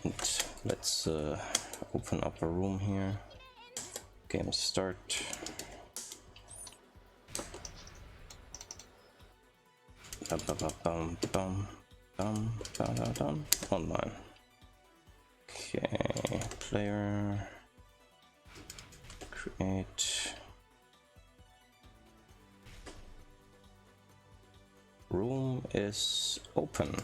And let's open up a room here. Game start. Online. Okay, player. Create. Room is open.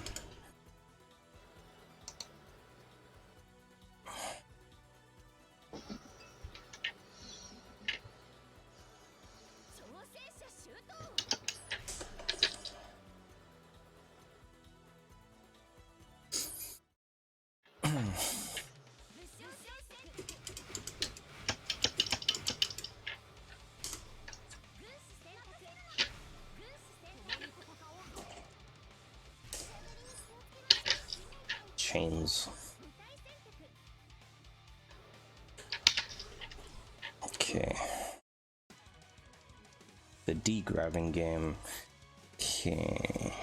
Chains. Okay. The D-grabbing game. Okay.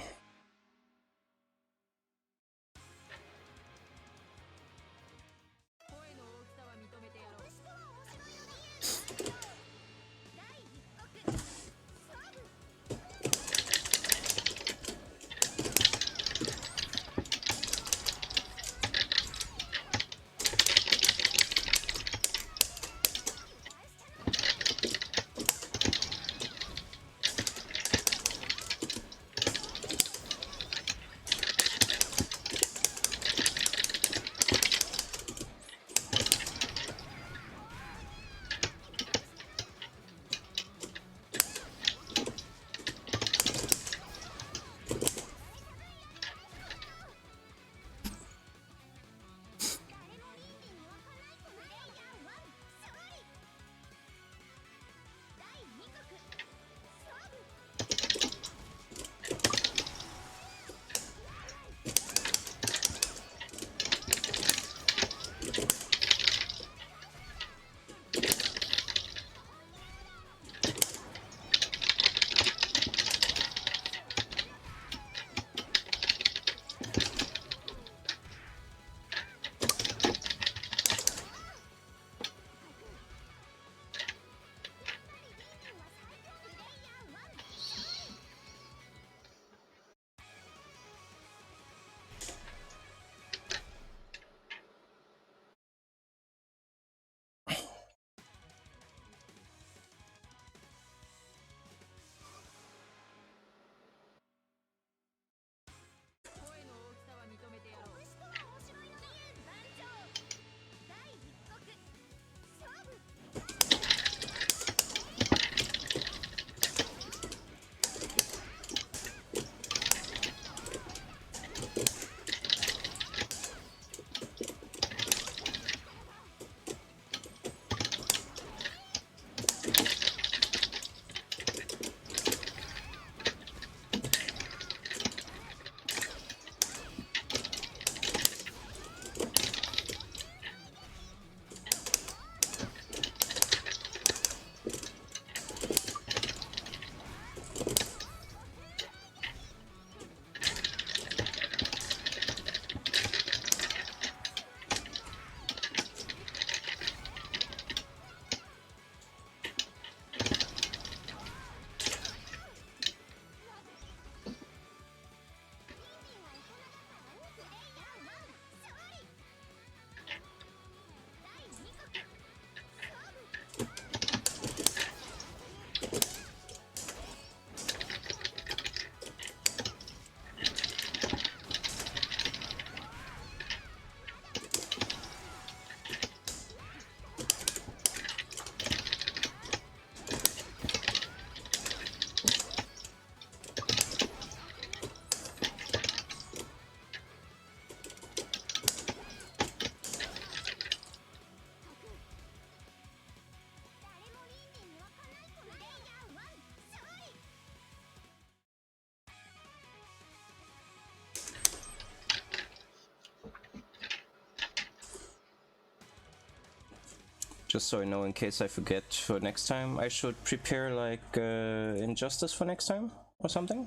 Just so I know in case I forget for next time, I should prepare like Injustice for next time or something?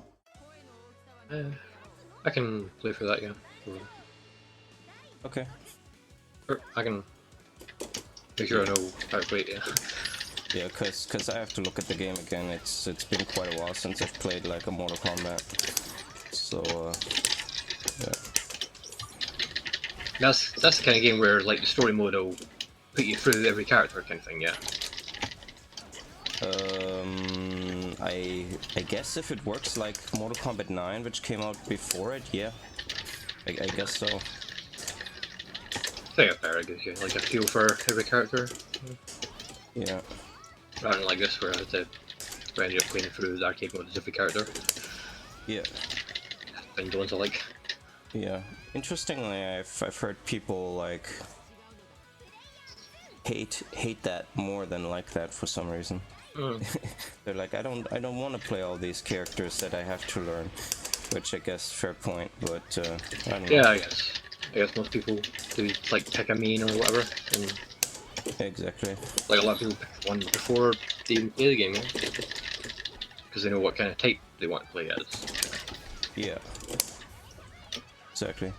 I can play for that, yeah. Okay. I can make sure I know how to play it. Yeah. Yeah, cause I have to look at the game again. It's been quite a while since I've played like a Mortal Kombat. So yeah. That's the kind of game where like the story mode will put you through every character kind of thing. Yeah. I guess if it works like Mortal Kombat 9, which came out before it, yeah. I guess so. I think it's better. It gives you like a feel for every character. Yeah. Rather than like this, where I had to end up playing through the arcade mode as every character. Yeah. And the ones I like. Yeah. Interestingly, I've heard people like hate that more than like that for some reason. They're like, I don't want to play all these characters that I have to learn, which I guess fair point, but I don't know. Yeah, I guess most people do like pick a main or whatever, and Exactly. like a lot of people pick one before they even play the game, because they know what kind of type they want to play as. Yeah. Exactly.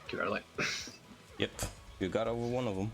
Keep it light. Yep. You got over one of them.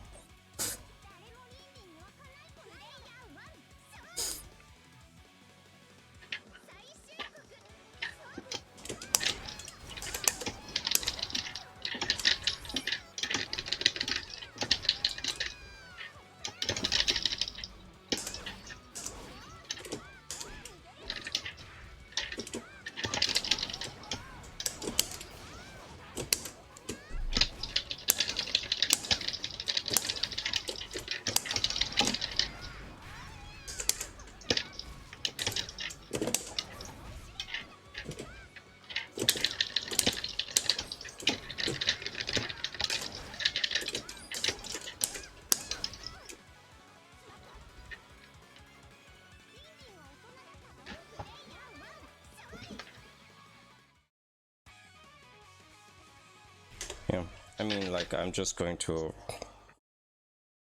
Yeah, I mean, like, I'm just going to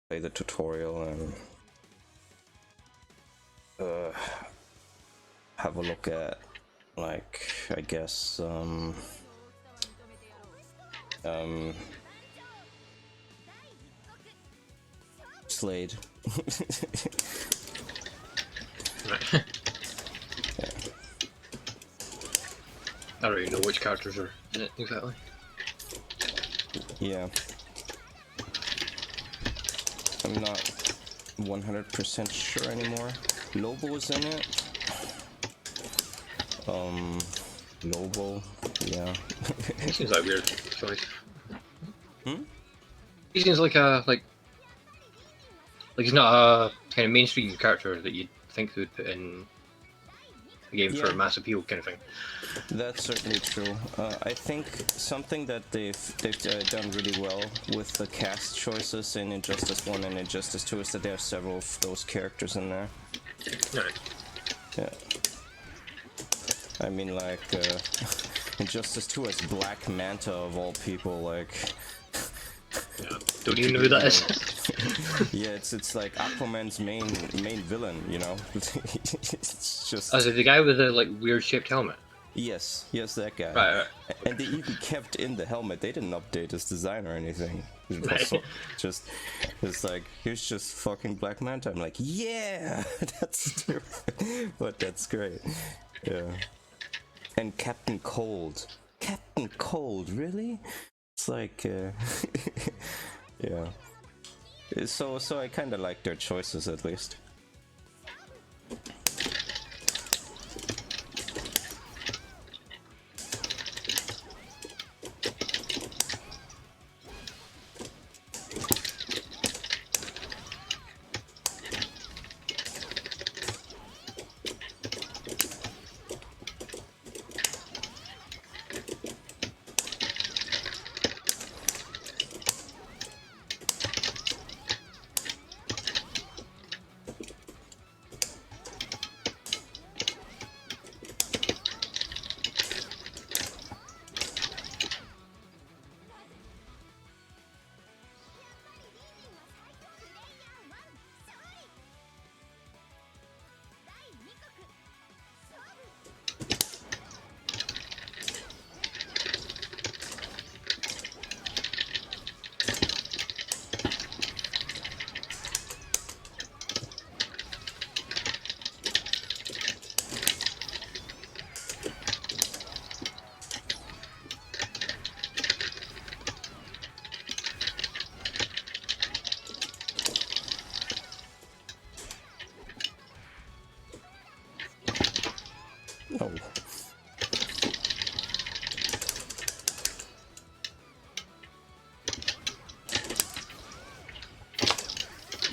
play the tutorial and have a look at, like, I guess, Slade. Right. Yeah. I don't even know which characters are in it exactly. Yeah. I'm not 100% sure anymore. Lobo's in it. Lobo, yeah. He seems like a weird choice. Hmm? He seems like he's not a kind of mainstream character that you'd think they would put in a game for Yeah. mass appeal kind of thing. That's certainly true. I think something that they've done really well with the cast choices in Injustice 1 and Injustice 2 is that there are several of those characters in there. Right. Yeah. I mean, like, Injustice 2 has Black Manta of all people, like... Yeah. Don't even know who that is. Yeah, it's like Aquaman's main villain, you know? It's just... Oh, is it the guy with the like weird shaped helmet? Yes, that guy. Right. And they even kept in the helmet. They didn't update his design or anything. It was just, it's like, here's just fucking Black Manta. I'm like, yeah, that's stupid, but that's great. Yeah. And Captain Cold. Captain Cold, really? It's like, yeah. So I kind of like their choices at least.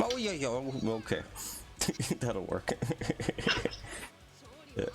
Oh yeah, yeah, okay. That'll work. Yeah.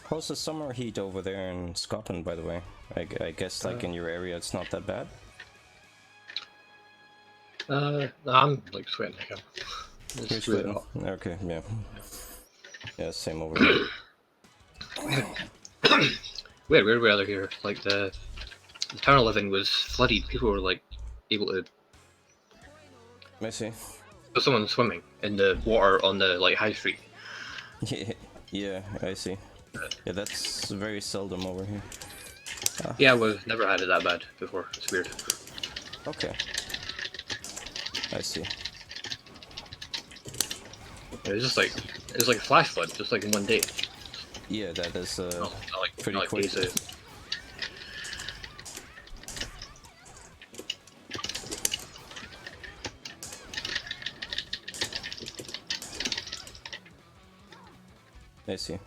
How's the summer heat over there in Scotland, by the way? I guess like in your area it's not that bad? I'm like sweating like hell. You're It's really sweating? hot. Okay, yeah. Yeah, same over here. We had weird weather here. Like the town I live in was flooded. People were like able to. I see. There's someone swimming in the water on the like high street. Yeah, I see. Yeah, that's very seldom over here. Yeah, we've never had it that bad before. It's weird. Okay. I see. It was just like a flash flood, just like in one day. Yeah, that is Not pretty like quick. days out. I see.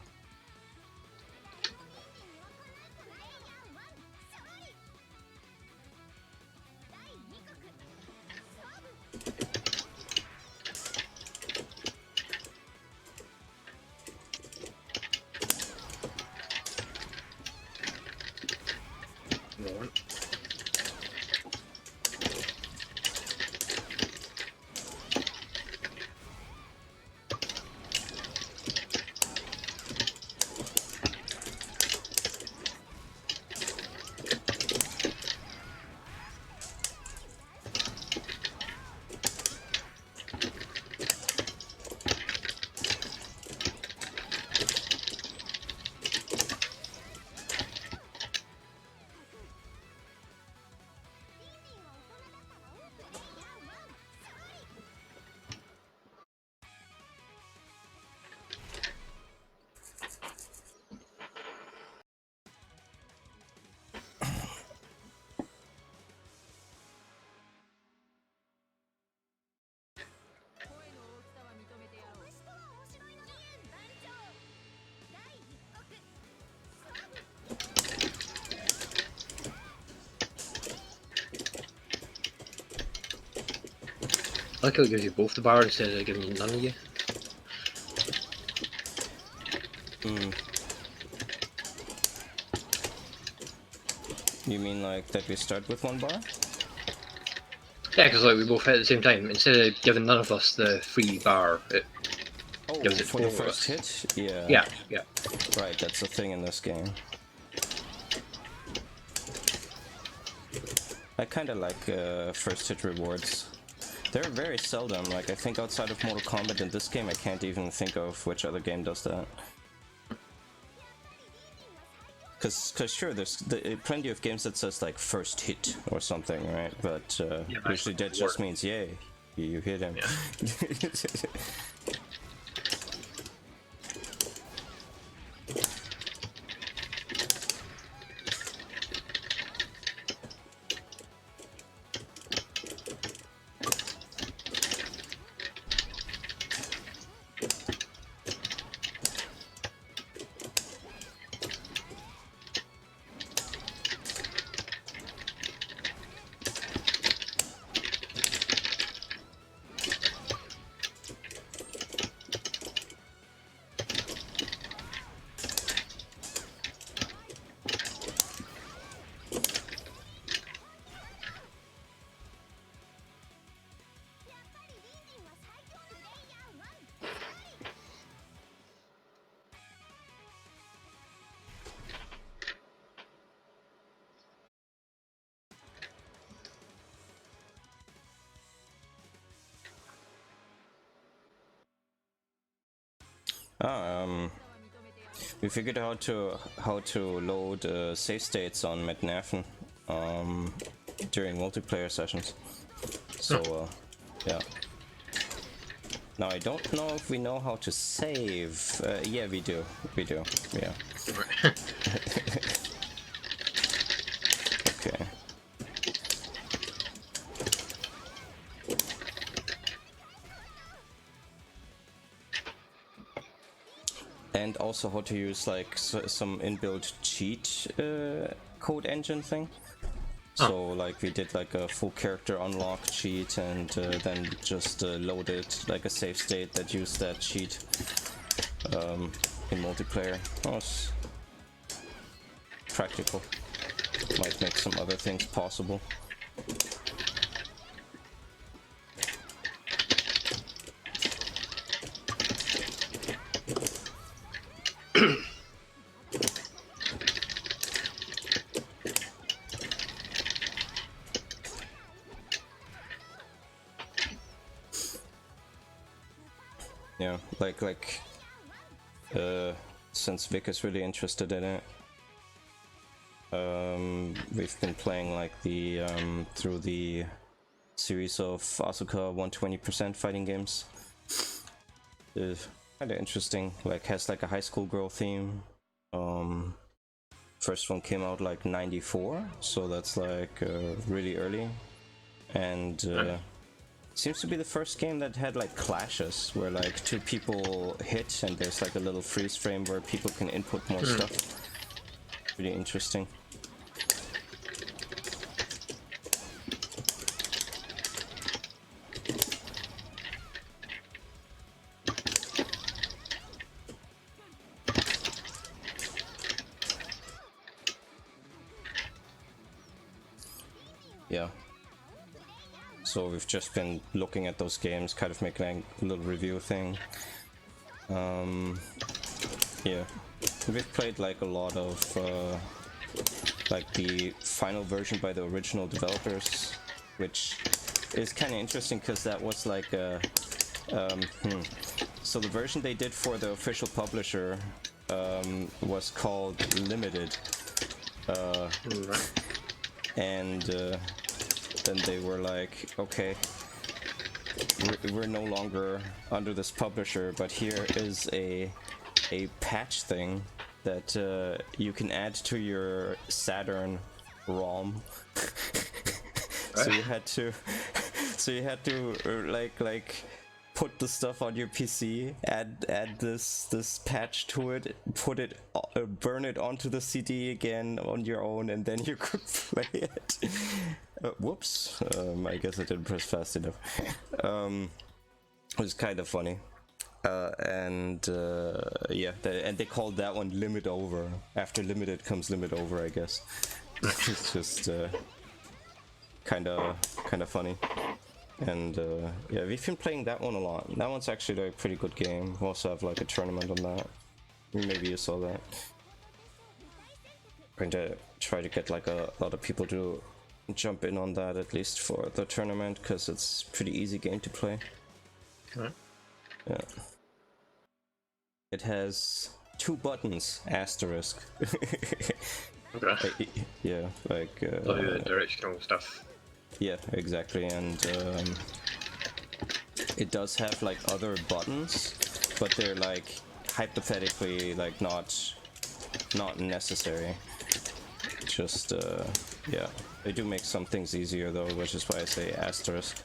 I like how it gives you both the bar instead of giving you none of you. You mean like that we start with one bar? Yeah, because like we both hit at the same time. Instead of giving none of us the free bar, it Oh, gives it for the four of first us. hit? Yeah. Yeah. Right, that's a thing in this game. I kinda like first hit rewards. They're very seldom, like I think outside of Mortal Kombat in this game I can't even think of which other game does that. Cause sure, there's plenty of games that says like first hit or something, right? But usually that just means yay, you hit him. Yeah. We figured out how to load save states on Mednafen during multiplayer sessions. So yeah. Now I don't know if we know how to save. Yeah, we do. Yeah. Okay. And also how to use like some inbuilt cheat code engine thing. So like we did like a full character unlock cheat and then just loaded like a save state that used that cheat. in multiplayer. Oh, it's practical. Might make some other things possible. Yeah, since Vic is really interested in it, we've been playing like the through the series of Asuka 120% fighting games. It's kind of interesting. Like, has like a high school girl theme. First one came out like 94, so that's like really early, and seems to be the first game that had like clashes where like two people hit and there's like a little freeze frame where people can input more stuff. Really interesting. Yeah. So we've just been looking at those games, kind of making a little review thing. Yeah. We've played like a lot of like the final version by the original developers, which is kind of interesting because that was like so the version they did for the official publisher was called Limited, and then they were like, okay, we're no longer under this publisher, but here is a patch thing that you can add to your Saturn ROM. So you had to like put the stuff on your PC, add this patch to it, put it, burn it onto the CD again on your own, and then you could play it. Whoops! I guess I didn't press fast enough. It was kind of funny. Yeah, and they called that one Limit Over. After Limited comes Limit Over, I guess. It's just kind of funny. And yeah, we've been playing that one a lot. That one's actually a pretty good game. We also have like a tournament on that. Maybe you saw that. Going to try to get like a lot of people to jump in on that, at least for the tournament, because it's a pretty easy game to play. Alright. Yeah. It has 2 buttons, asterisk. Okay. Yeah, like The directional stuff. yeah, exactly, and it does have like other buttons, but they're like hypothetically like not necessary. Just yeah, they do make some things easier though, which is why I say asterisk.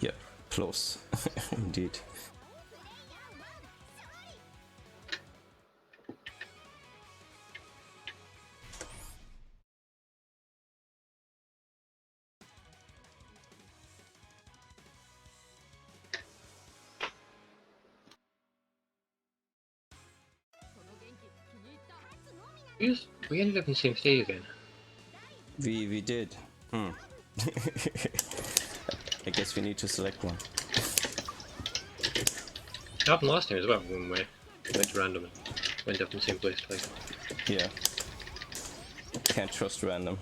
Yeah, close. Indeed. We ended up in the same state again. We did. I guess we need to select one. It happened last time as well when we went random and went up in the same place twice. Yeah. Can't trust random.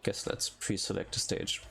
Guess let's pre-select a stage.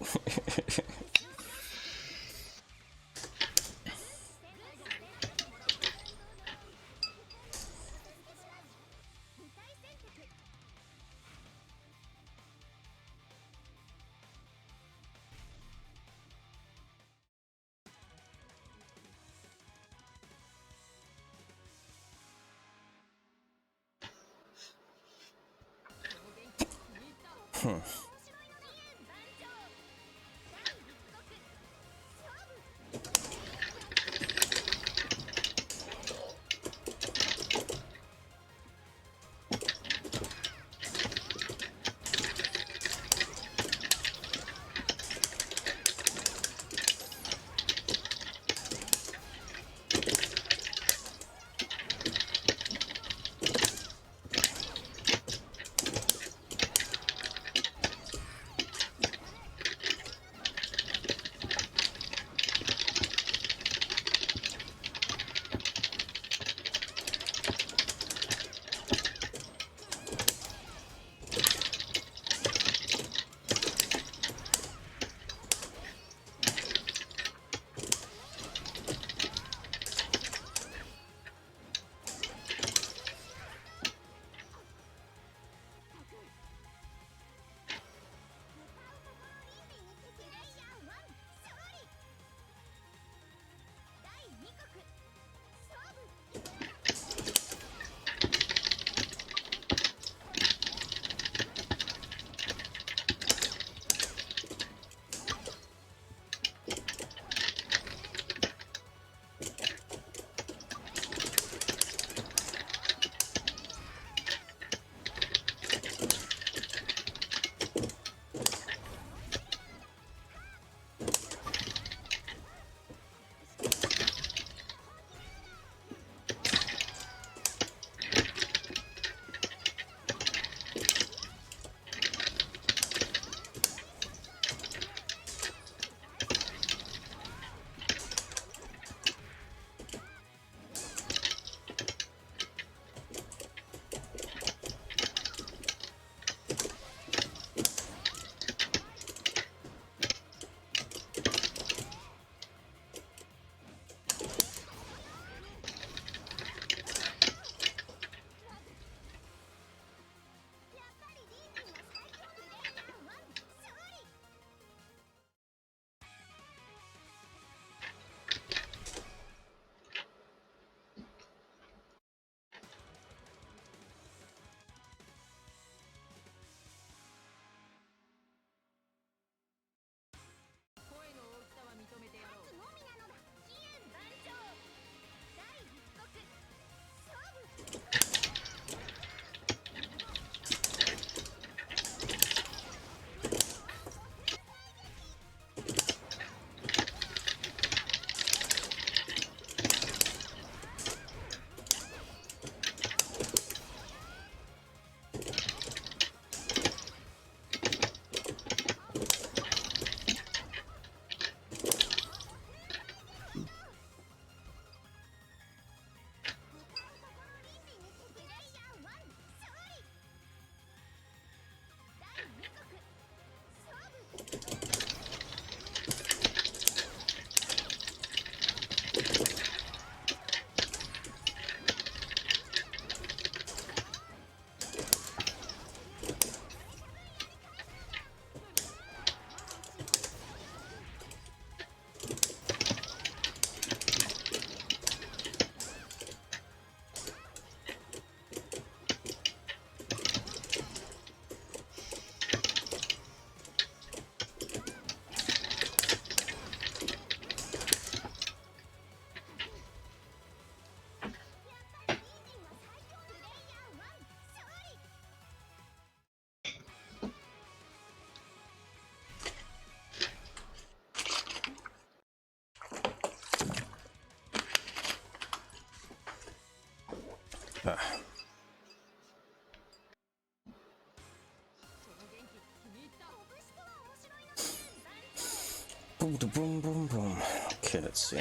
Boom, boom, boom, boom. Okay, let's see.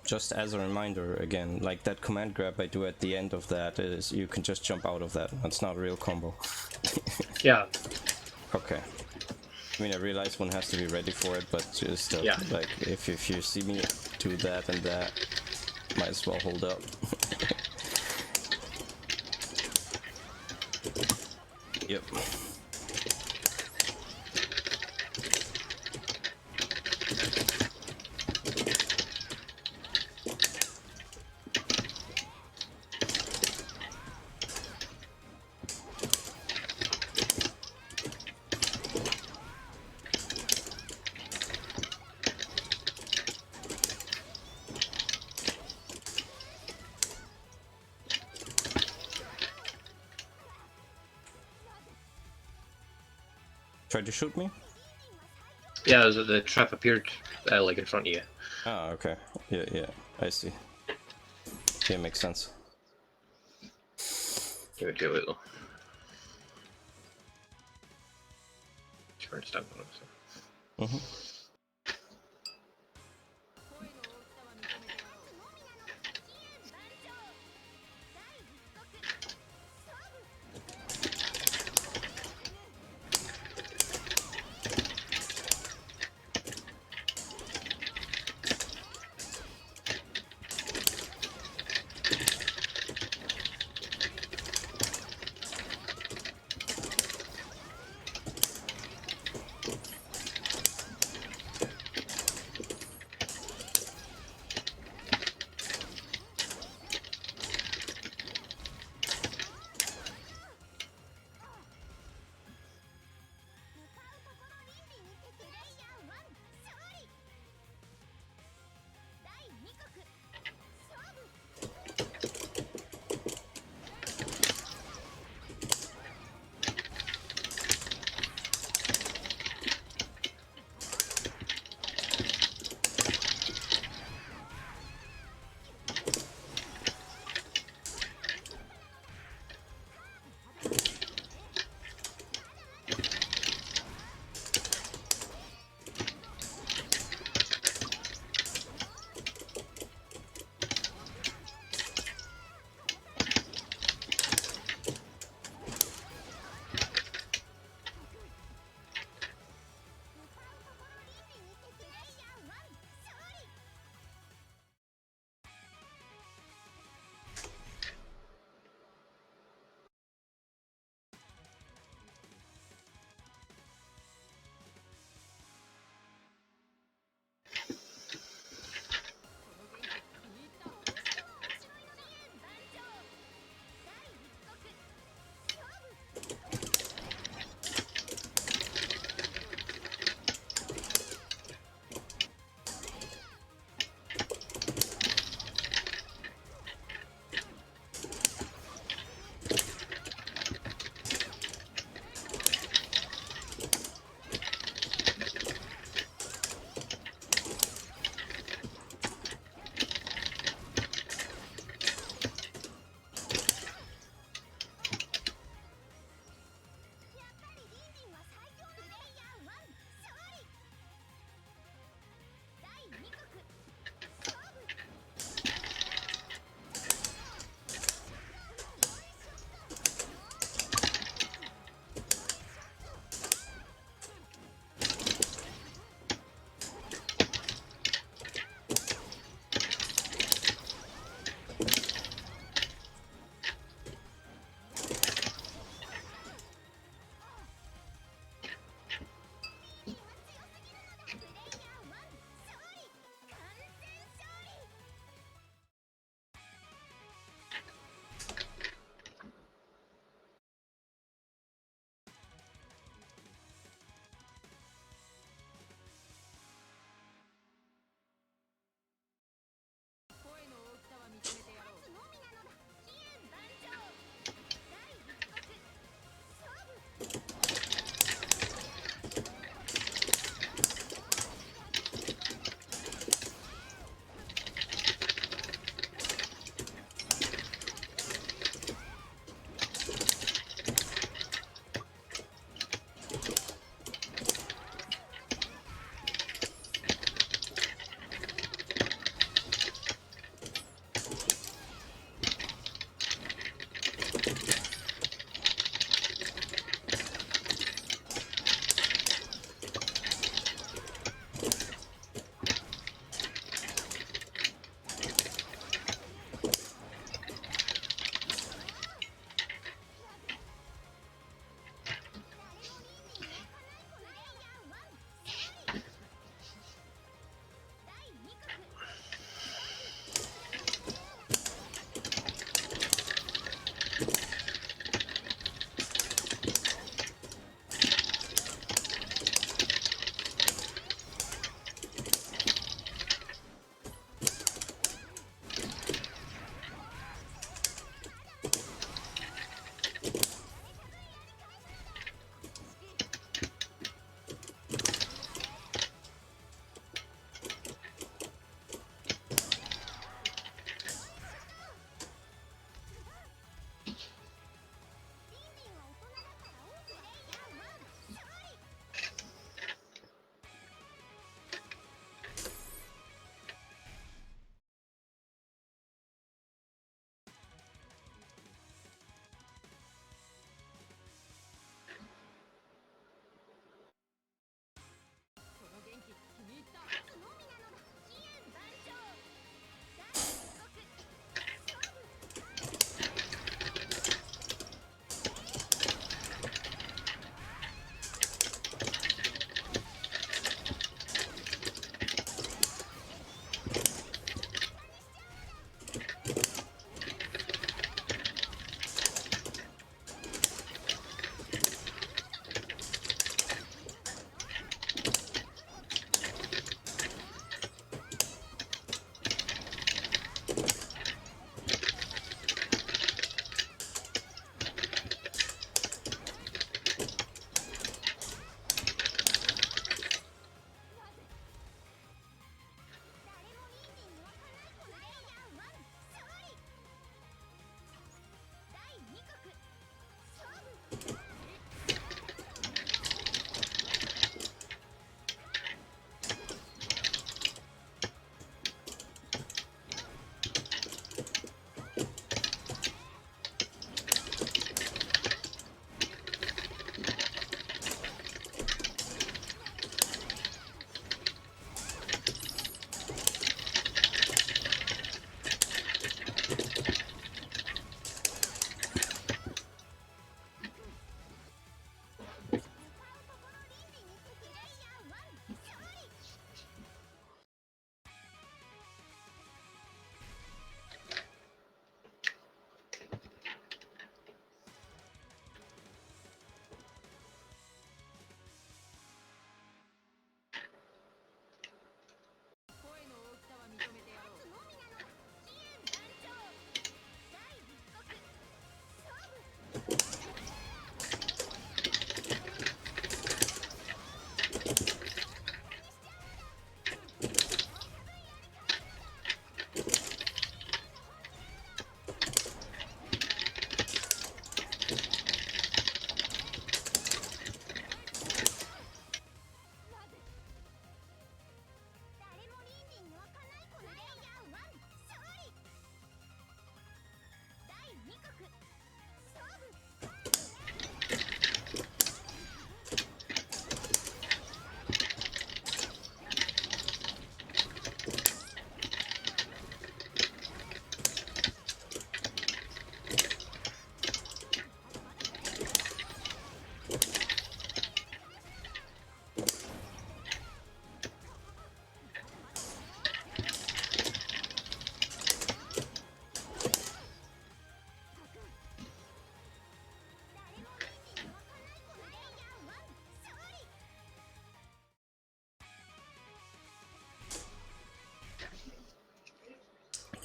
Just as a reminder again, like that command grab I do at the end of that is you can just jump out of that. That's not a real combo. Yeah. Okay. I mean, I realize one has to be ready for it, but just like if you see me do that and that, might as well hold up. Yep. Tried to shoot me? Yeah, the trap appeared like in front of you. Oh, okay. Yeah, I see. Yeah, makes sense. Give it to a little. Turn stuff on it. Mm-hmm.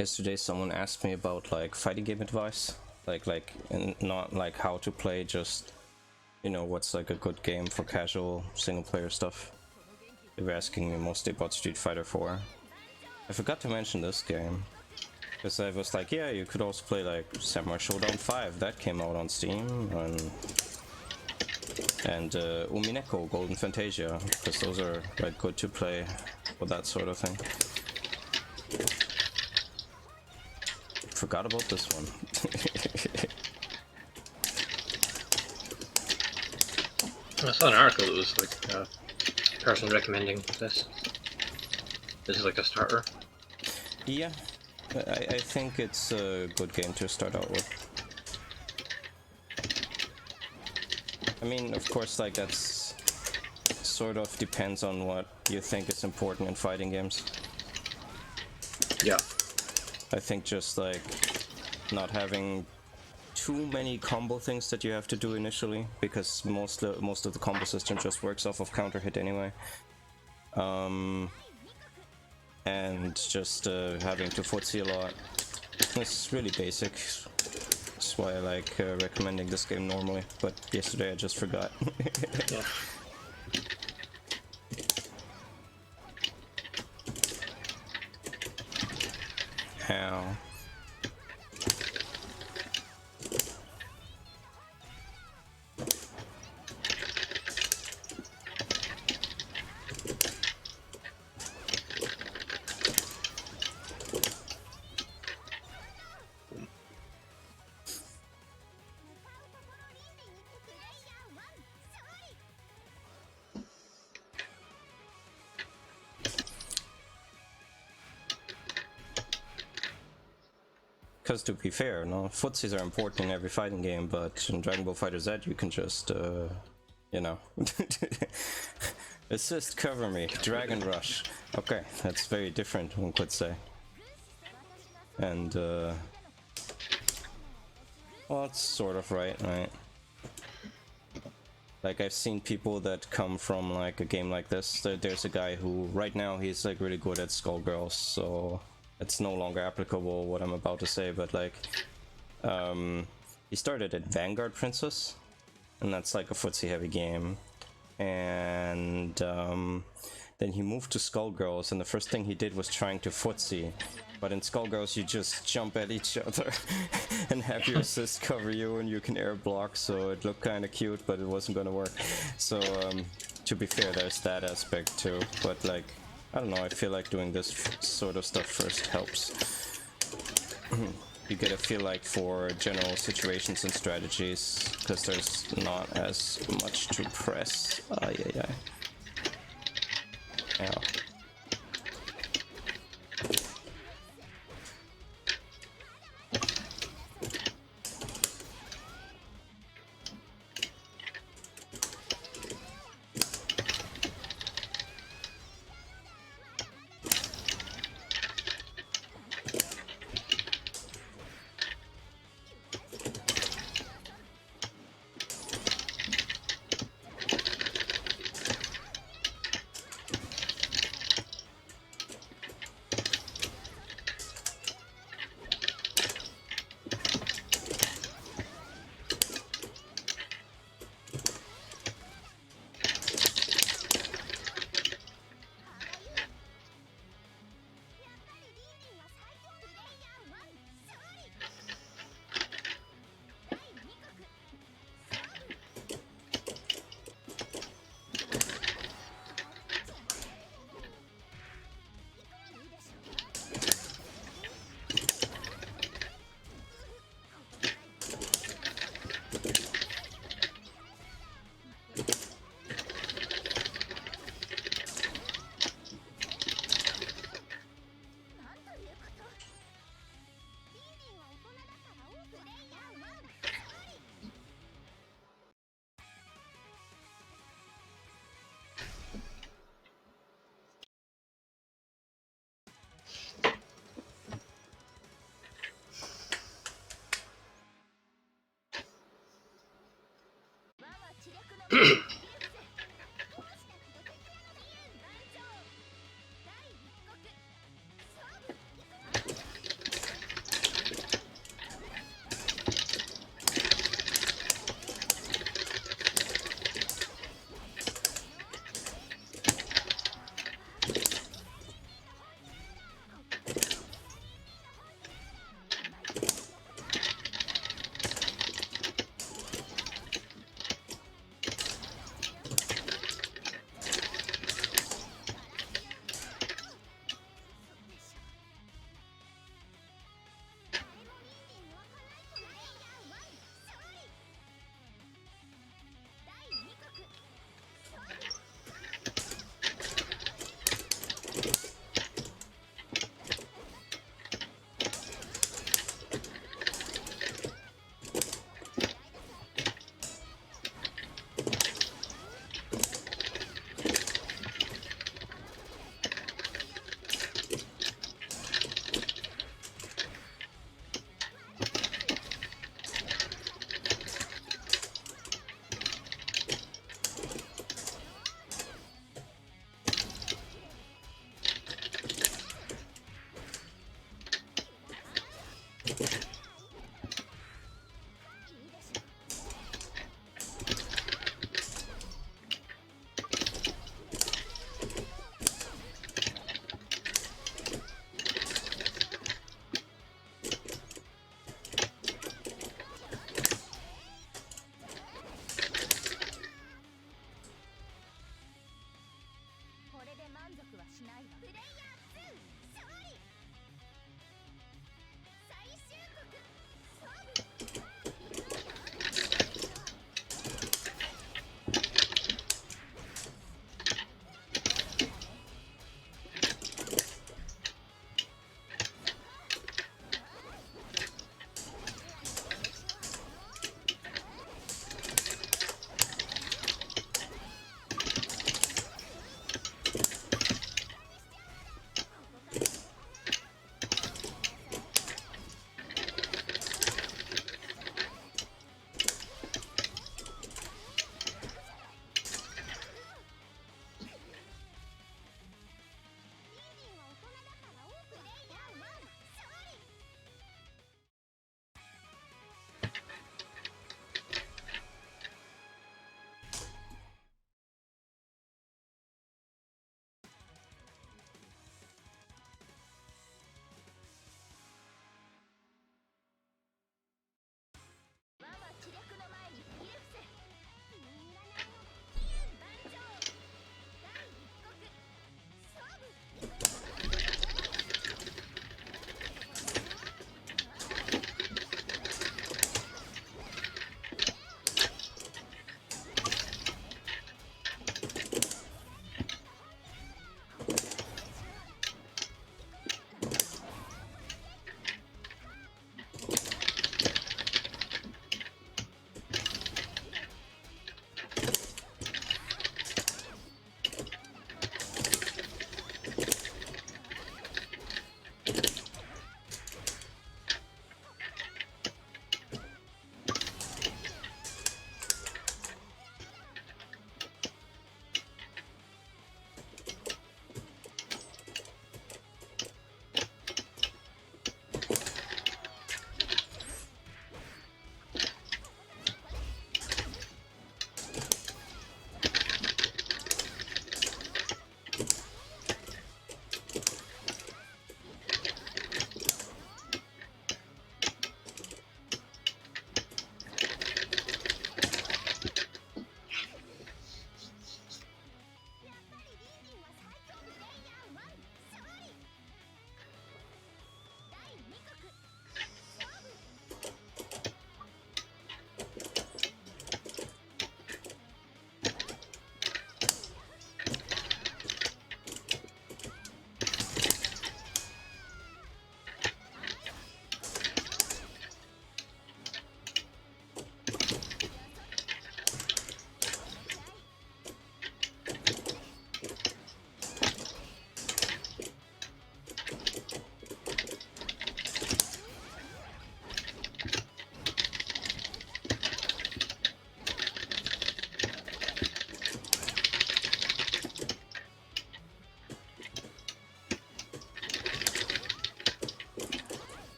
yesterday someone asked me about like fighting game advice, and not like how to play, just you know what's like a good game for casual single player stuff. They were asking me mostly about Street Fighter 4. I forgot to mention this game because I was like, yeah, you could also play like Samurai Showdown 5 that came out on Steam, and Umineko Golden Fantasia, because those are like good to play for that sort of thing. Forgot about this one. I saw an article that was like a person recommending this. This is like a starter. Yeah, I think it's a good game to start out with. I mean, of course, like that's sort of depends on what you think is important in fighting games. Yeah. I think just like not having too many combo things that you have to do initially, because most of the combo system just works off of counter hit anyway. And just having to footsie a lot. It's really basic. That's why I like recommending this game normally, but yesterday I just forgot. Yeah. How? Because to be fair, no, footsies are important in every fighting game, but in Dragon Ball FighterZ you can just, you know, assist, cover me, Dragon Rush. Okay, that's very different, one could say. And, well, it's sort of right? Like, I've seen people that come from, like, a game like this. There's a guy who, right now, he's, like, really good at Skullgirls, so it's no longer applicable, what I'm about to say, but, like, he started at Vanguard Princess, and that's, like, a footsie-heavy game. And, then he moved to Skullgirls, and the first thing he did was trying to footsie. But in Skullgirls you just jump at each other and have your assist cover you, and you can air block, so it looked kinda cute, but it wasn't gonna work. So, to be fair, there's that aspect too, but like, I don't know, I feel like doing this sort of stuff first helps. You get a feel like for general situations and strategies, because there's not as much to press. Yeah.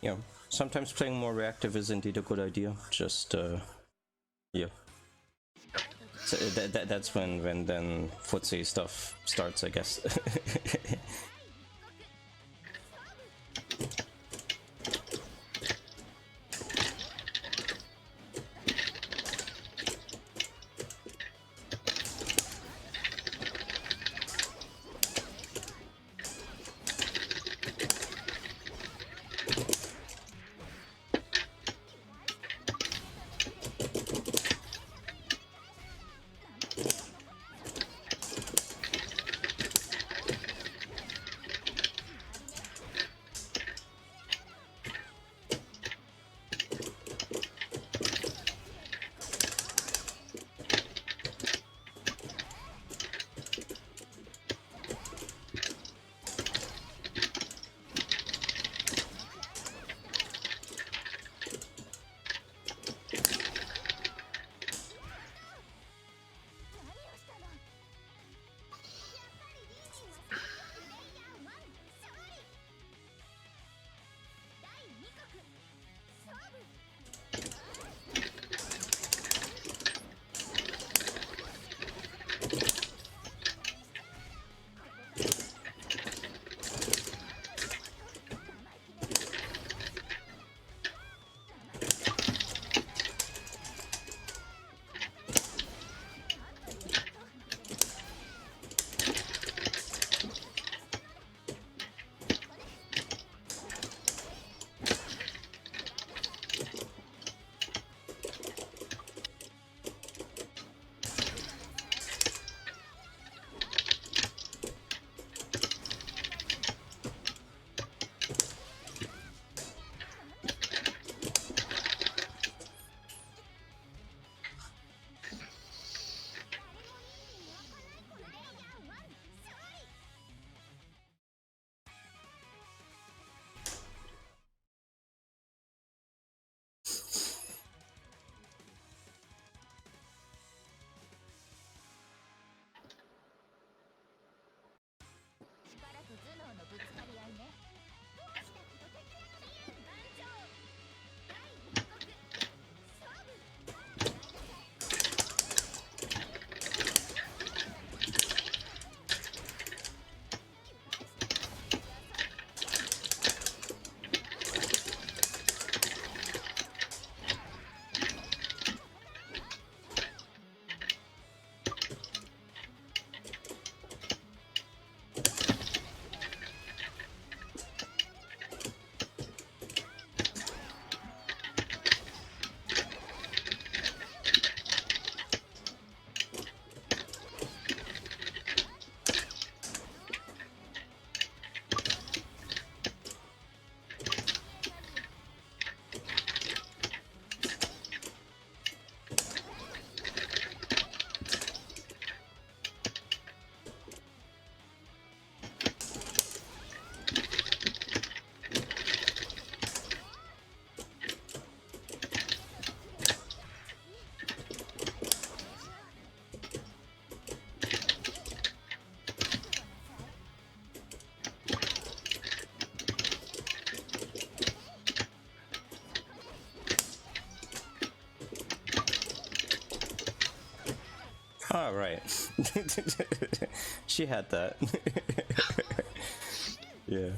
Yeah, sometimes playing more reactive is indeed a good idea. Just yeah. So that's when then footsie stuff starts, I guess. All right. She had that. Yeah.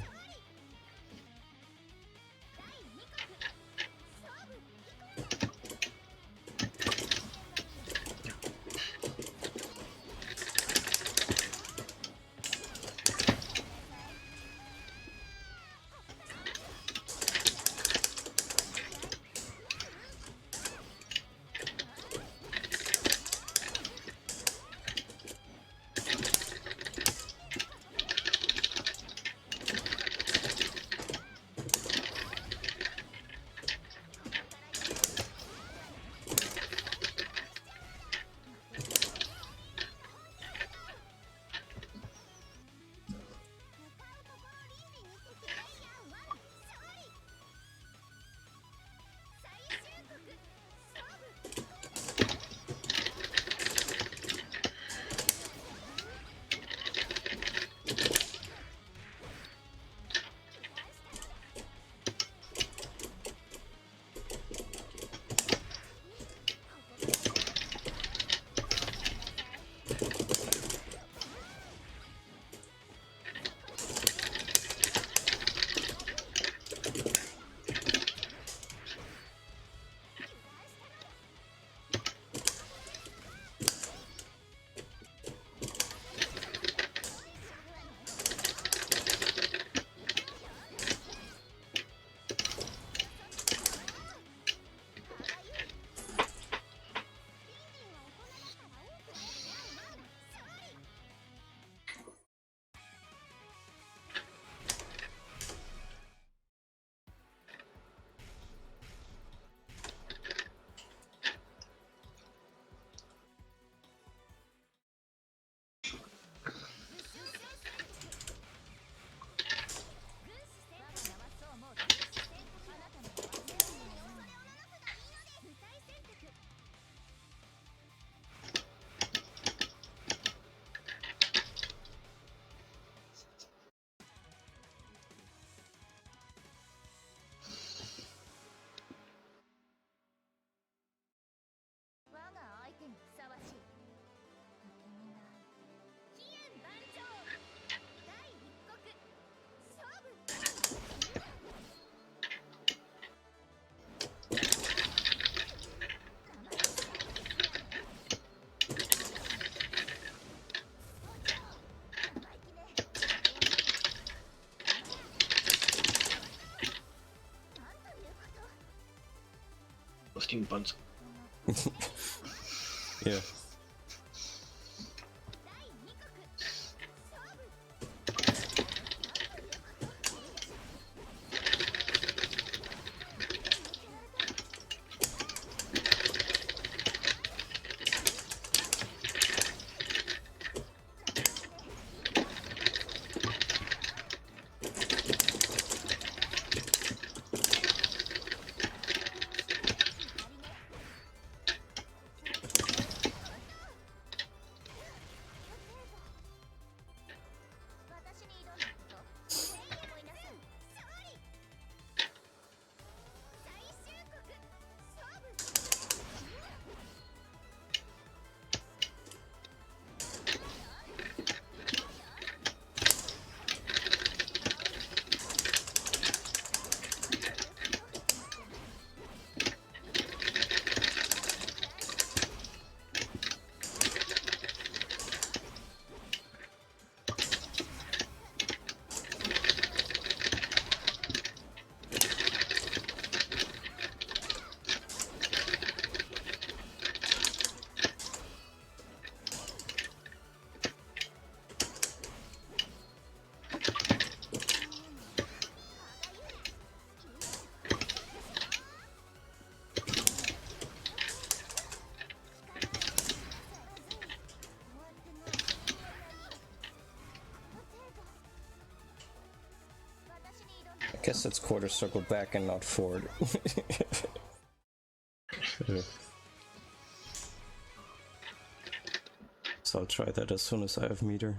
ones. Yeah. I guess it's quarter circle back and not forward. So I'll try that as soon as I have meter.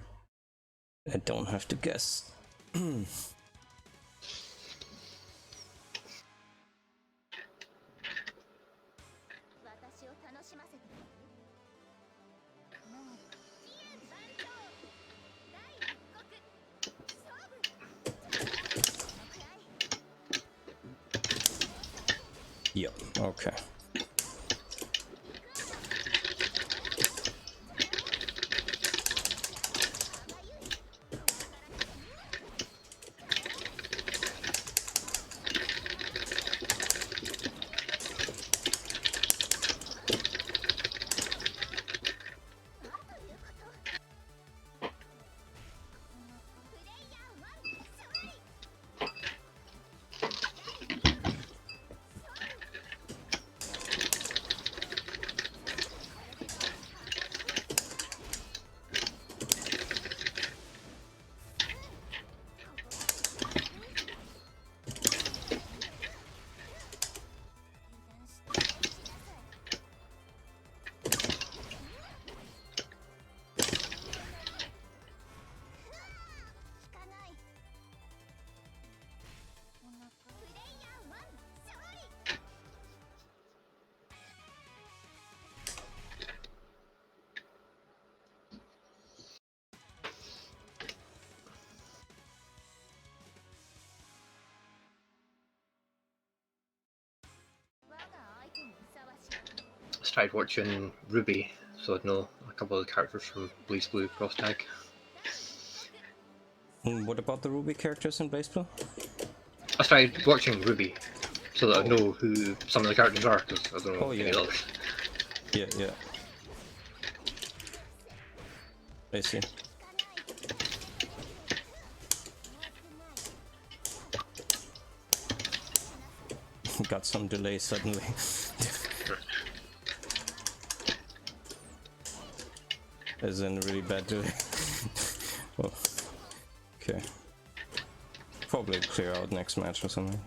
I don't have to guess. Yep, okay. I started watching Ruby, so I'd know a couple of the characters from Blaze Blue Cross Tag. And what about the Ruby characters in Blaze Blue? I started watching Ruby, so that I know who some of the characters are, because I don't know any of the others. Yeah, yeah. I see. Got some delay suddenly. As in a really bad delay. Oh. Okay. Probably clear out next match or something.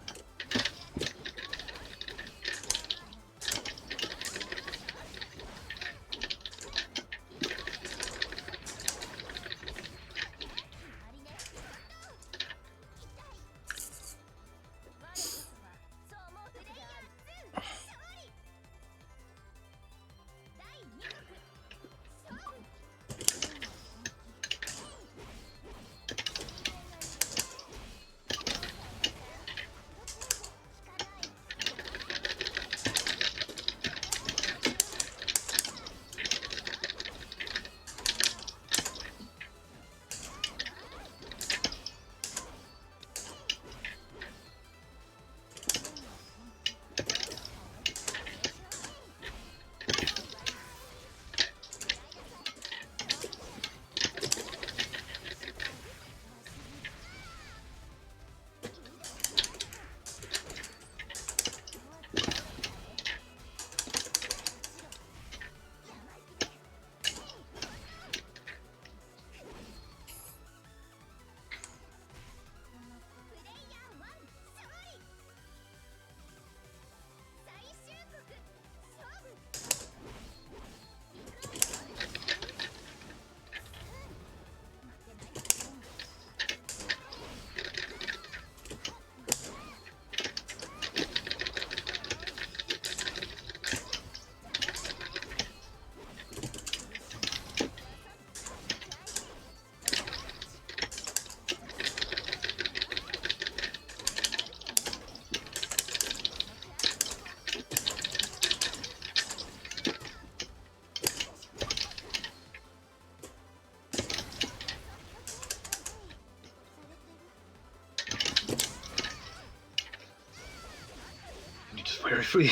free.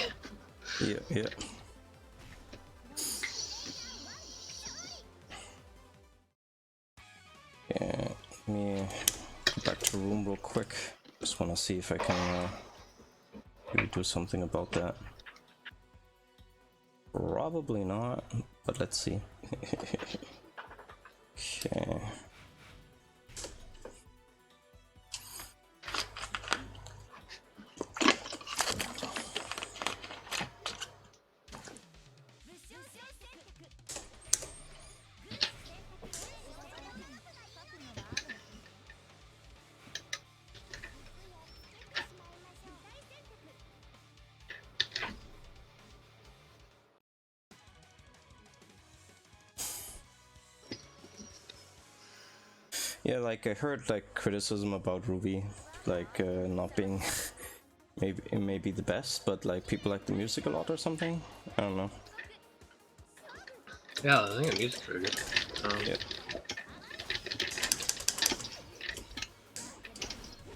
Yeah, yeah. Yeah, let me go back to the room real quick. Just wanna see if I can maybe do something about that. Probably not, but let's see. Okay. Yeah, like I heard like criticism about Ruby, like not being maybe the best, but like people like the music a lot or something. I don't know. Yeah, I think the music's pretty good. Yeah.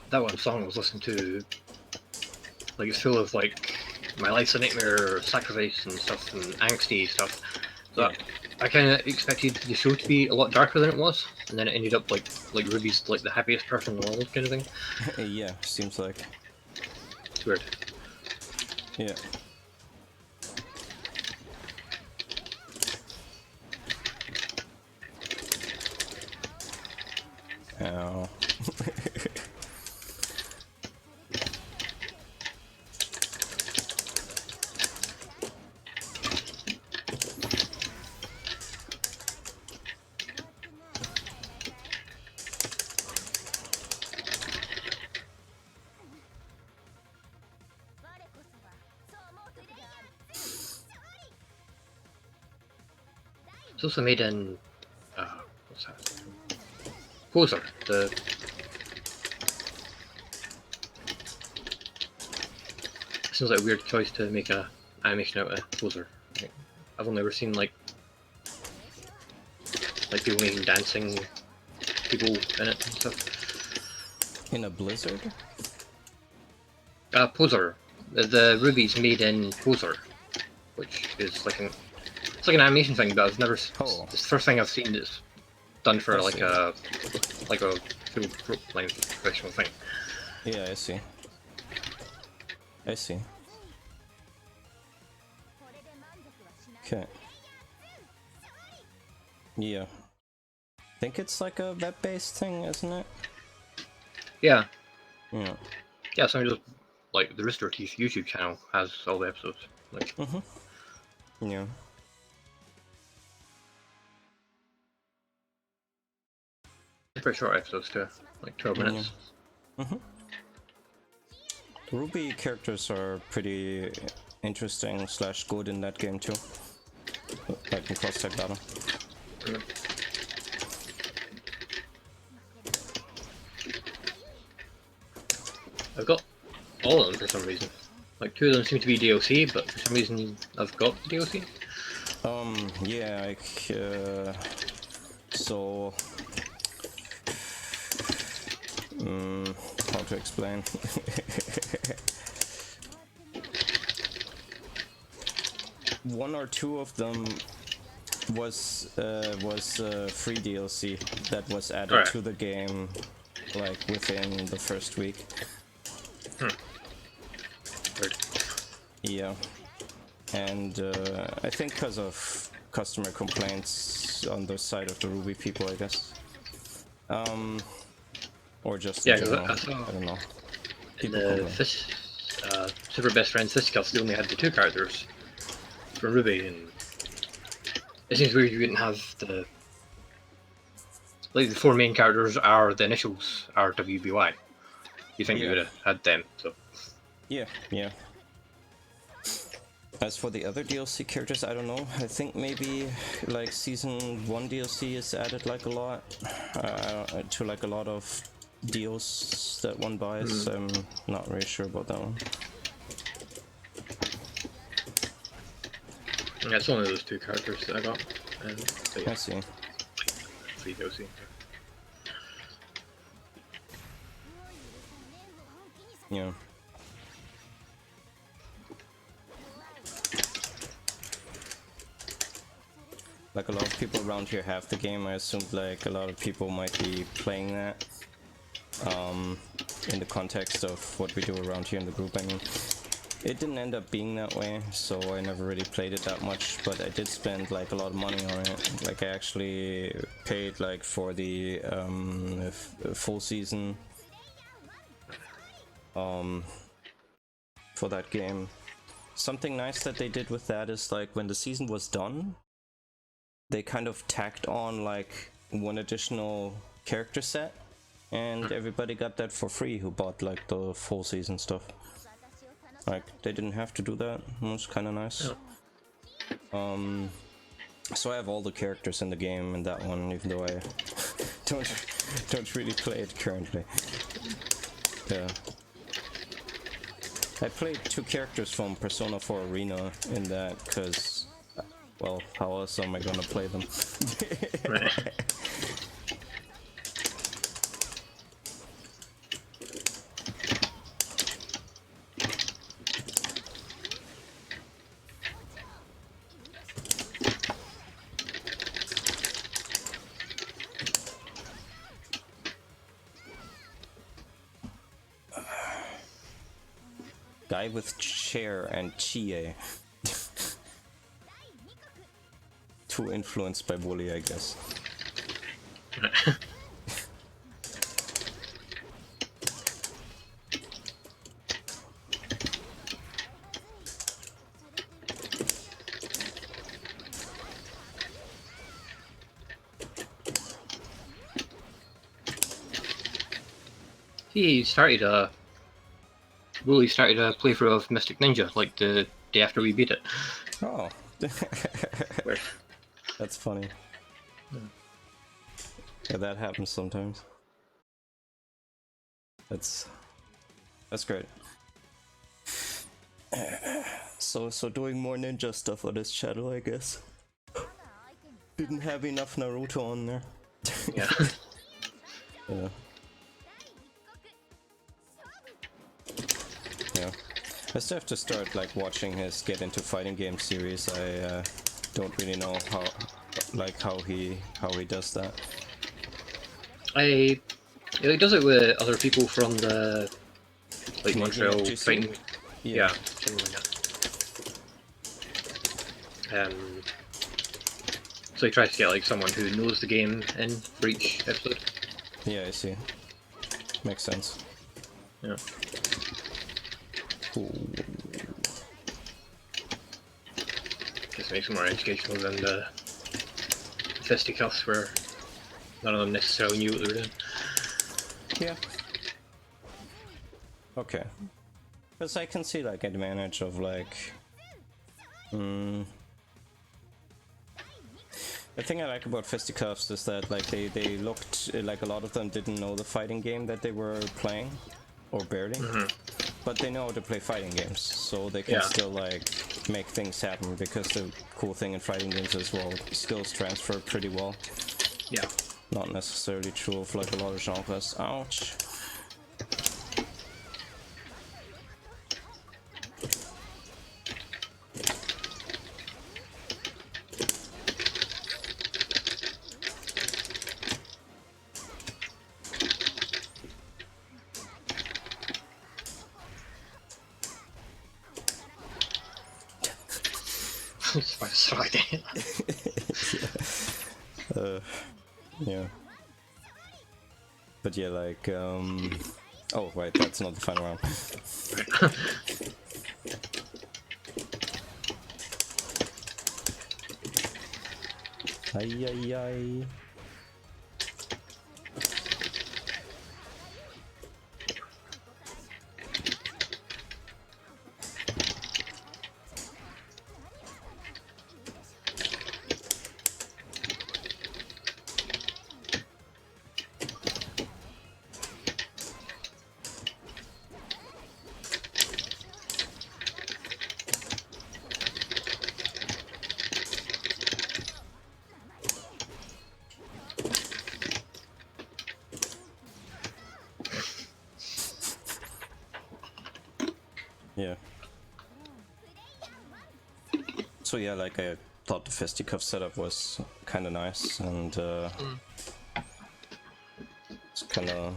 That one song I was listening to, like it's full of like my life's a nightmare, sacrifice and stuff, and angsty stuff. So Yeah. I kind of expected the show to be a lot darker than it was, and then it ended up like Ruby's like the happiest person in the world kind of thing. Yeah, seems like. It's weird. Yeah. Oh. It's also made in what's that? Poser. The seems like a weird choice to make a animation out of Poser. Like, I've only ever seen like people making dancing people in it and stuff. In a blizzard? Poser. The Ruby's made in Poser, which is like it's like an animation thing, but I've never. Oh. It's the first thing I've seen that's done for I like see. a full length professional thing. Yeah, I see. I see. Okay. Yeah. I think it's like a web-based thing, isn't it? Yeah, Yeah. yeah. So just like the Rooster Teeth YouTube channel has all the episodes. Like, Yeah. pretty short episodes too, like 12 minutes. The Ruby characters are pretty interesting slash good in that game too. Like in cross-type battle. I've got all of them for some reason. Like 2 of them seem to be DLC, but for some reason I've got the DLC. Yeah, like, so... how to explain? One or two of them was free DLC that was added to the game, like within the first week. Weird. Yeah, and I think because of customer complaints on the side of the Ruby people, I guess. Or just Yeah, in general. I saw I don't know. in People the complain. Super Best Friends Fisticuffs, they only had the 2 characters for Ruby, and it seems weird you wouldn't have the like the 4 main characters are the initials RWBY. You think you would have had them? So yeah, yeah. As for the other DLC characters, I don't know. I think maybe like season 1 DLC is added like a lot to like a lot of deals that one buys. I'm not really sure about that one. yeah, it's only those 2 characters that I got. I see. Free DLC. Yeah. like a lot of people around here have the game. I assumed like a lot of people might be playing that in the context of what we do around here in the group. I mean, it didn't end up being that way, so I never really played it that much, but I did spend like a lot of money on it. Like I actually paid like for the full season for that game. Something nice that they did with that is like when the season was done, they kind of tacked on like one additional character set, and everybody got that for free who bought like the full season stuff. Like they didn't have to do that. It was kind of nice. So I have all the characters in the game in that one, even though I don't really play it currently. Yeah. I played 2 characters from Persona 4 Arena in that because, well, how else am I gonna play them? Guy with chair and chie. Too influenced by Wooly, I guess. He started Wooly started a playthrough of Mystic Ninja like the day after we beat it. Oh. That's funny. Yeah, that happens sometimes. That's great. So doing more ninja stuff on this channel, I guess. Didn't have enough Naruto on there. Yeah. Yeah. Yeah. I still have to start like watching his Get Into Fighting Game series. I don't really know how he does that. He does it with other people from the like Canadian Montreal FGC? fighting. Yeah. Something like that. So he tries to get like someone who knows the game in for each episode. Yeah, I see. Makes sense. Yeah. Ooh. Just makes it more educational than the fisticuffs where none of them necessarily knew what they were doing. Yeah. Okay. Because I can see like advantage of like the thing I like about fisticuffs is that like they looked like a lot of them didn't know the fighting game that they were playing, or barely, but they know how to play fighting games, so they can still like make things happen, because the cool thing in fighting games is, well, skills transfer pretty well. Yeah. Not necessarily true of like a lot of genres. Ouch. It's Friday. Yeah. But yeah, like, oh, right, that's not the final round. Ay, ay, ay. Yeah. So yeah, like I thought the fisticuff setup was kind of nice, and it's kind of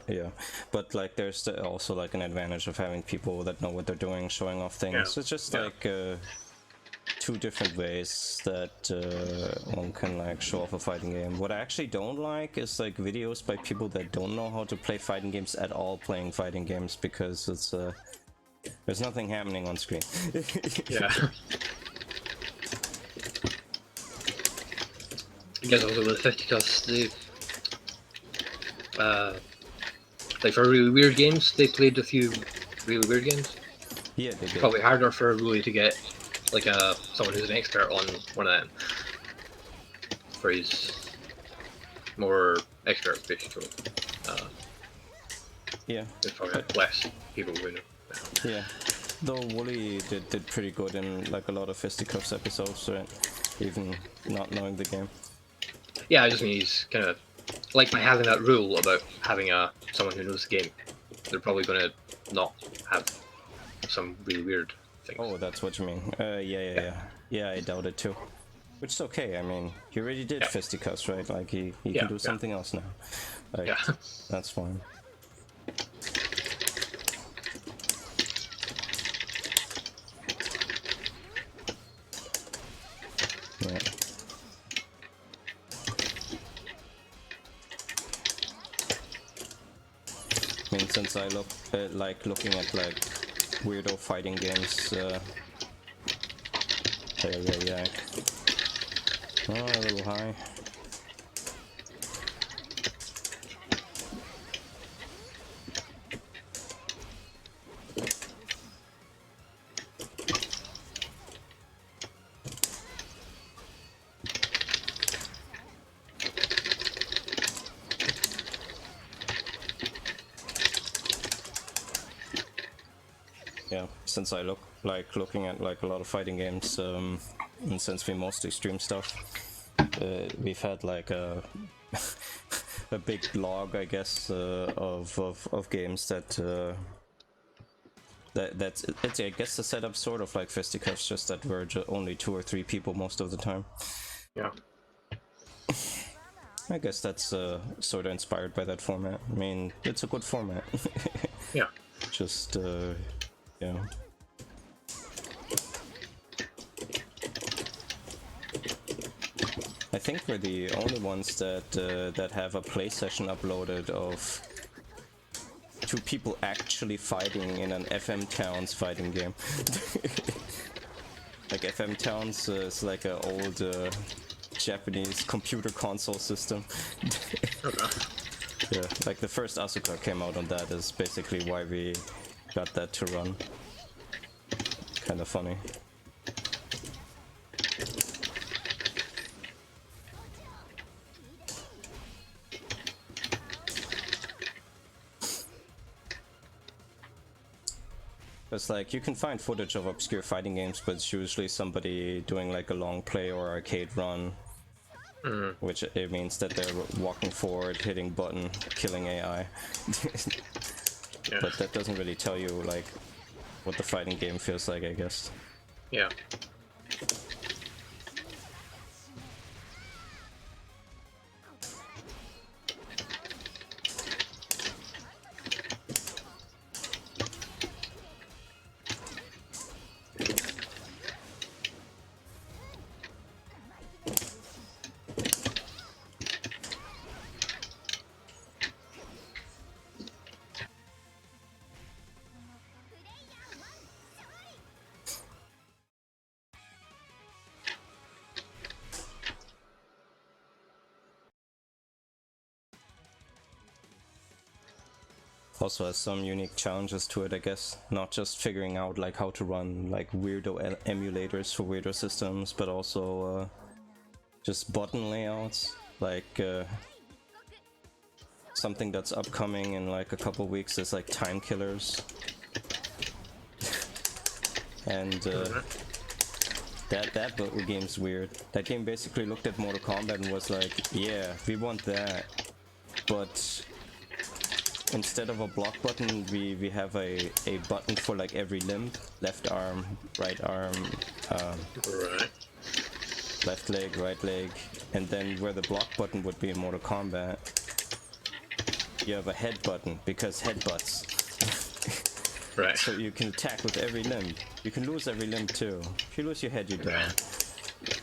yeah. But like, there's also like an advantage of having people that know what they're doing, showing off things. Yeah. It's just like two different ways that one can like show off a fighting game. What I actually don't like is like videos by people that don't know how to play fighting games at all playing fighting games, because it's there's nothing happening on screen. Yeah. I guess also with fisticuffs, they like for really weird games, they played a few really weird games. Yeah, they did. Probably harder for Ruli to get like someone who's an expert on one of them. For his more expert, basically. Yeah. There's probably less people who know. Yeah. Though Wooly did pretty good in like a lot of fisticuffs episodes, right? Even not knowing the game. Yeah, I just mean he's kind of like by having that rule about having someone who knows the game. They're probably going to not have some really weird things. Oh, that's what you mean. Yeah, I doubt it too. Which is okay. I mean, he already did fisticuffs, right? Like he can do something else now. Like, that's fine. Yeah. I mean, since I like looking at like weirdo fighting games, yeah. Oh, a little high. Yeah, since I looking at like a lot of fighting games, and since we mostly stream stuff, we've had like a a big log, I guess, of games that it's I guess the setup sort of like fisticuffs, just that we're only 2 or 3 people most of the time. Yeah. I guess that's sort of inspired by that format. I mean, it's a good format. Yeah. Just yeah. I think we're the only ones that that have a play session uploaded of 2 people actually fighting in an FM Towns fighting game. Like FM Towns is like an old Japanese computer console system. Yeah, like the first Asuka came out on that is basically why we got that to run. Kind of funny. It's like you can find footage of obscure fighting games, but it's usually somebody doing like a long play or arcade run, which it means that they're walking forward, hitting button, killing AI. Yeah. But that doesn't really tell you like what the fighting game feels like, I guess. Yeah. Also has some unique challenges to it, I guess. Not just figuring out like how to run like weirdo emulators for weirdo systems, but also just button layouts. Like something that's upcoming in like a couple weeks is like time killers. And that game's weird. That game basically looked at Mortal Kombat and was like, yeah, we want that, but instead of a block button, we have a button for like every limb, left arm, right arm, Right. left leg, right leg, and then where the block button would be in Mortal Kombat, you have a head button, because headbutts. Right. So you can attack with every limb. You can lose every limb too. If you lose your head, you're down.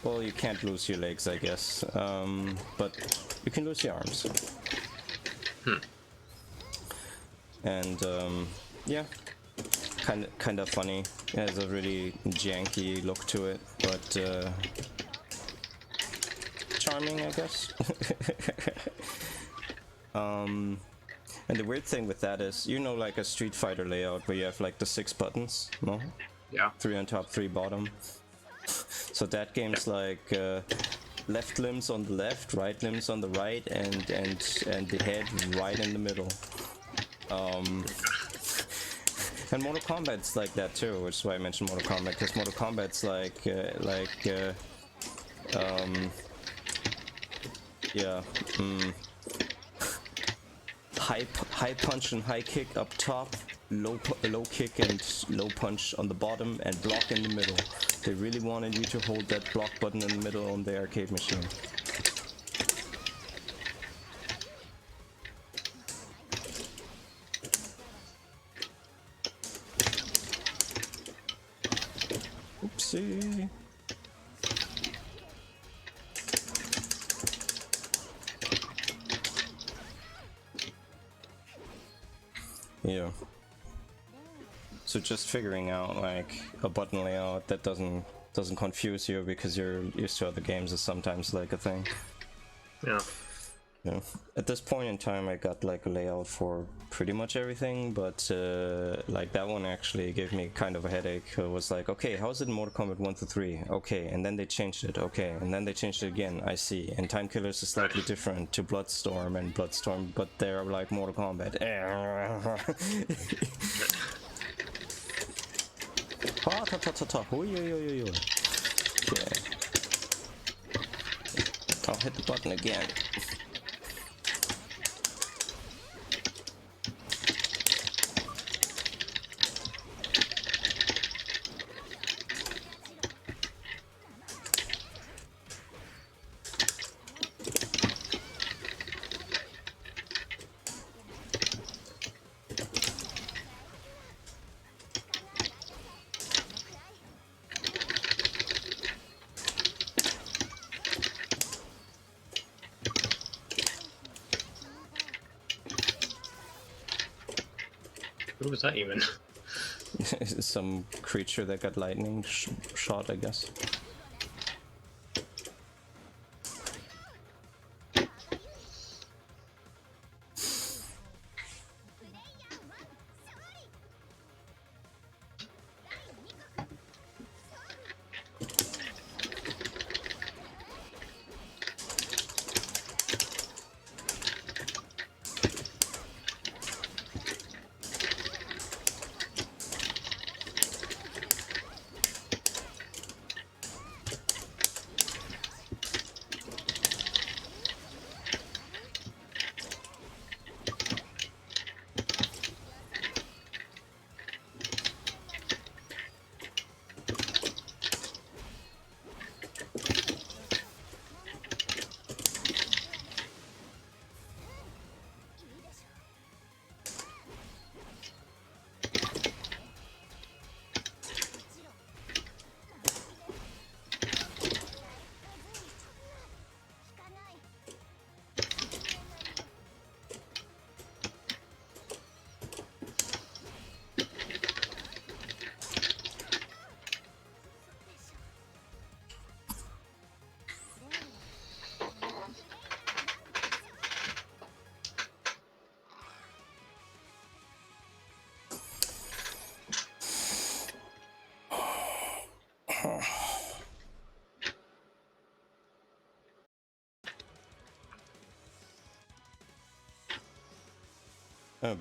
Well, you can't lose your legs, I guess. But you can lose your arms. And yeah, kind of funny. It has a really janky look to it, but charming, I guess. And the weird thing with that is, you know, like a Street Fighter layout where you have like the 6 buttons, no? Yeah. 3 on top, 3 bottom. So that game's like left limbs on the left, right limbs on the right, and the head right in the middle. And Mortal Kombat's like that too, which is why I mentioned Mortal Kombat, because Mortal Kombat's high punch and high kick up top, low kick and low punch on the bottom, and block in the middle. They really wanted you to hold that block button in the middle on the arcade machine. Oopsie. Yeah. So just figuring out like a button layout that doesn't confuse you because you're used to other games is sometimes like a thing. Yeah. Yeah. At this point in time, I got like a layout for pretty much everything, but like that one actually gave me kind of a headache. It was like, okay, how is it in Mortal Kombat 1 to 3? Okay, and then they changed it. Okay, and then they changed it again. I see. And Time Killers is slightly different to Bloodstorm and Bloodstorm, but they're like Mortal Kombat. Okay. I'll hit the button again. What was that even? Some creature that got lightning shot, I guess.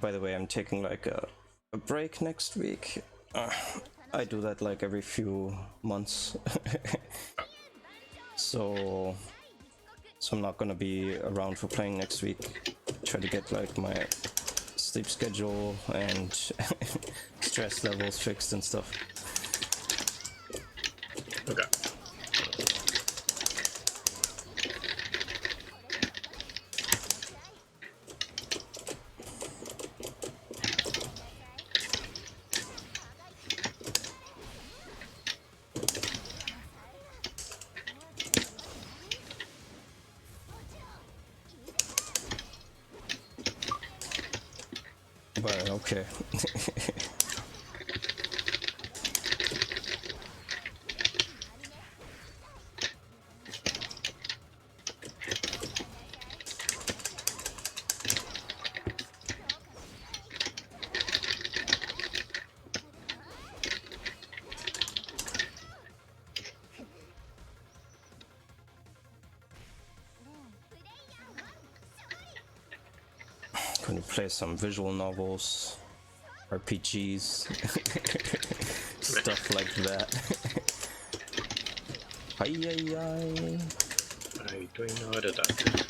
By the way, I'm taking like a break next week. I do that like every few months. so I'm not gonna be around for playing next week. Try to get like my sleep schedule and stress levels fixed and stuff. Okay. But okay. Going to play some visual novels, RPGs, stuff like that. Ay, ay, ay. I don't know how to do that.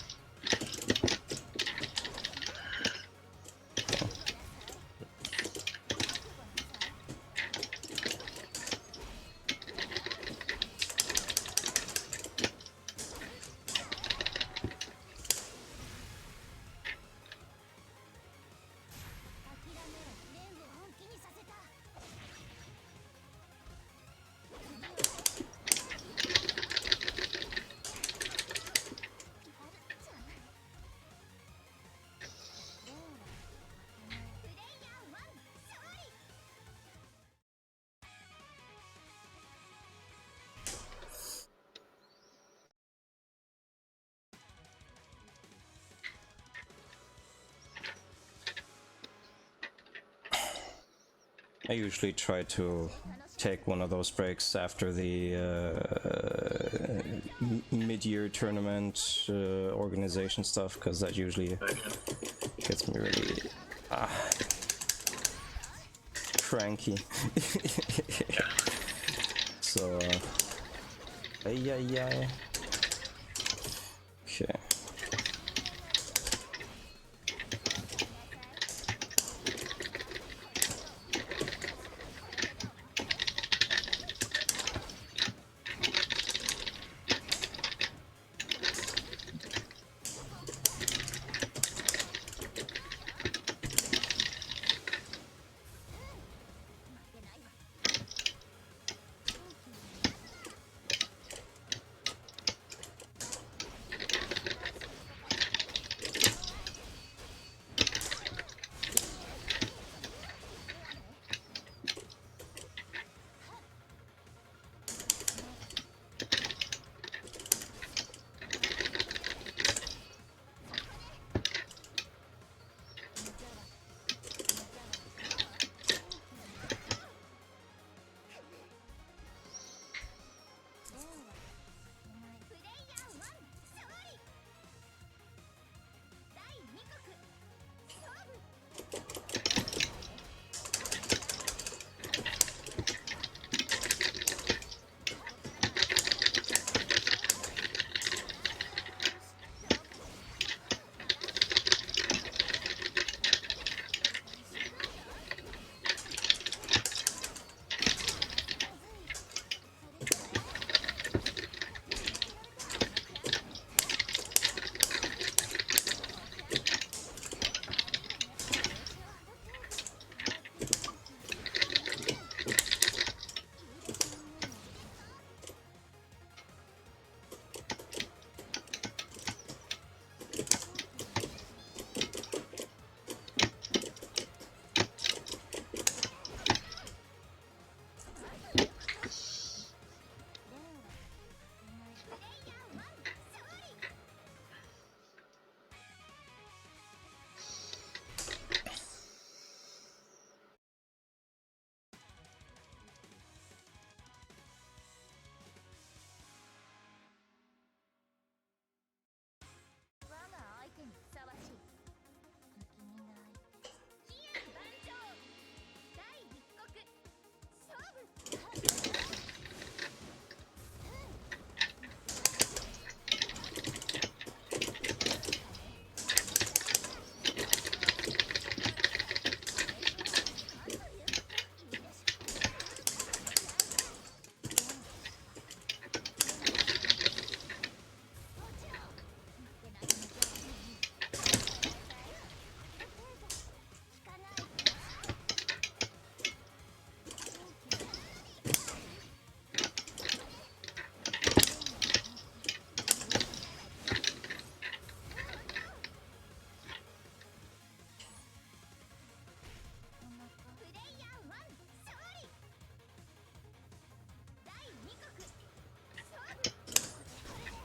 I usually try to take one of those breaks after the mid-year tournament organization stuff, because that usually gets me really cranky. So, ay, ay, ay. Okay.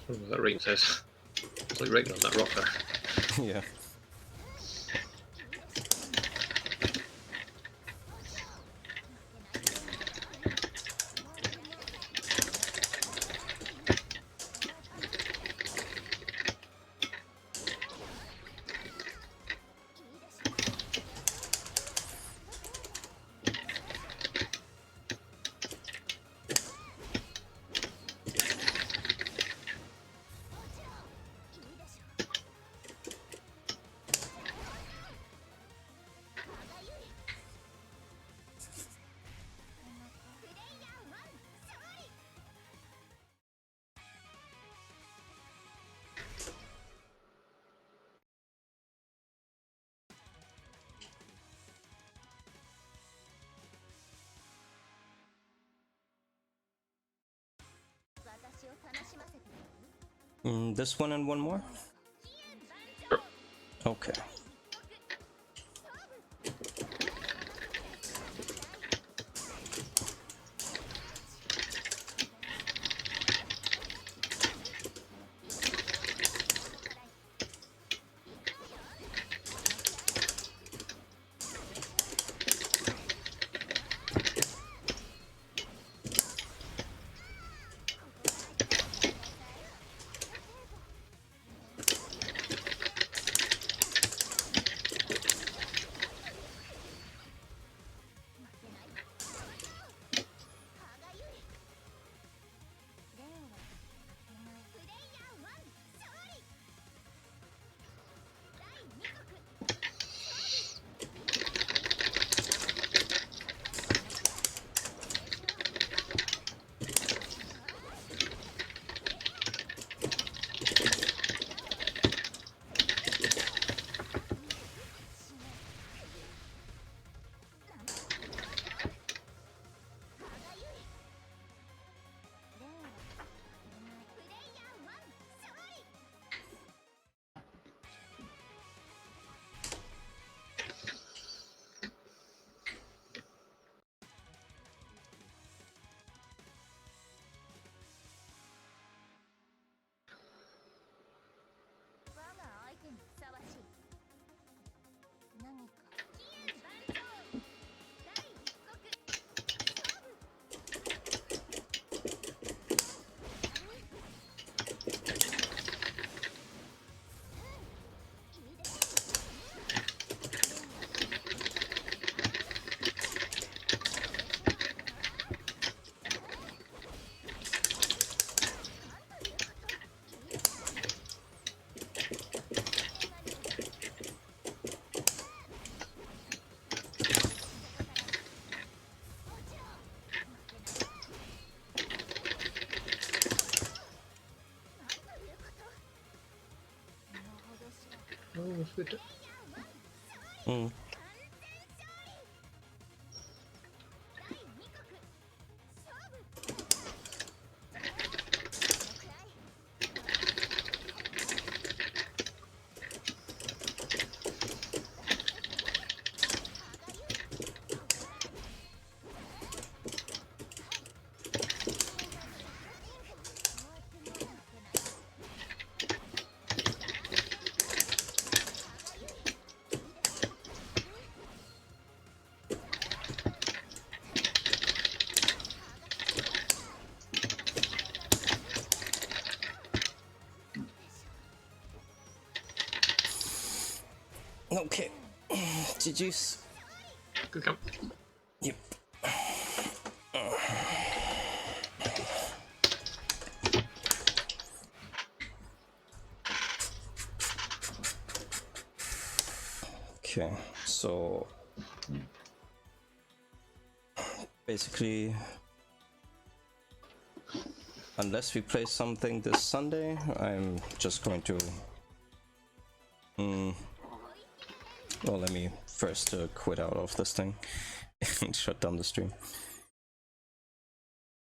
What was that writing says? It's like writing on that rock there. Yeah. This one and one more? Sure. Okay. Oh, it's good. Mm. Okay. GG's. Good come. Yep. Okay, so basically, unless we play something this Sunday, I'm just going to well, let me first quit out of this thing and shut down the stream.